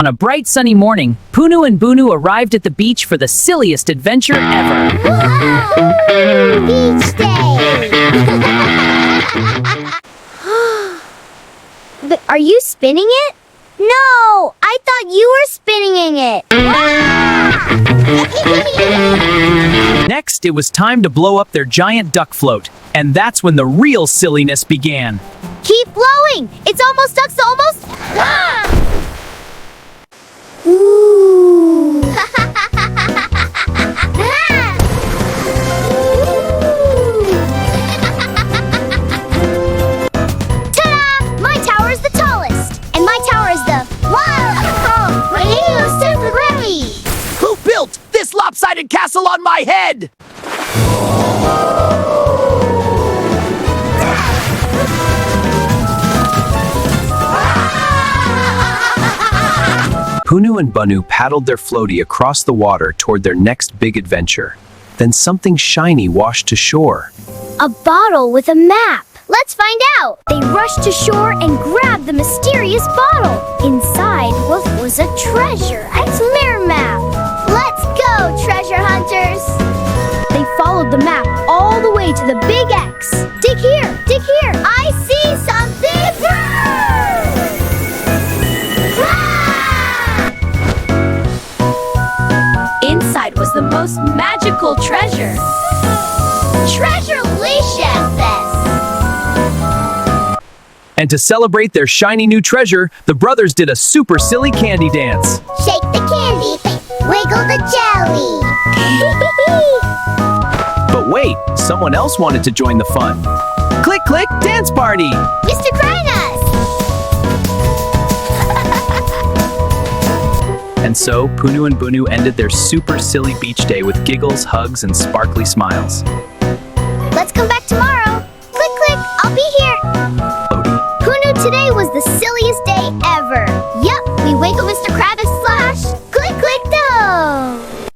On a bright sunny morning, Punu and Bunu arrived at the beach for the silliest adventure ever. Beach day! But are you spinning it? No! I thought you were spinning it! Next, it was time to blow up their giant duck float, and that's when the real silliness began. Keep blowing! It's almost ducks almost... Ooh! Ta-da! My tower is the tallest, and my tower is the... Wow! Radio Super Grammy! Who built this lopsided castle on my head? Punu and Bunu paddled their floaty across the water toward their next big adventure. Then something shiny washed ashore. A bottle with a map. Let's find out. They rushed to shore and grabbed the mysterious bottle. Inside was a treasure. It's Mirror Map. Let's go, treasure hunters. They followed the map all the way to the big X. Dig here, dig here. I see something. Inside was the most magical treasure. Treasure-licious! And to celebrate their shiny new treasure, the brothers did a super silly candy dance. Shake the candy, wiggle the jelly. But wait, someone else wanted to join the fun. Click, click, dance party! Mr. Krynos! And so, Punu and Bunu ended their super silly beach day with giggles, hugs, and sparkly smiles. Let's come back tomorrow.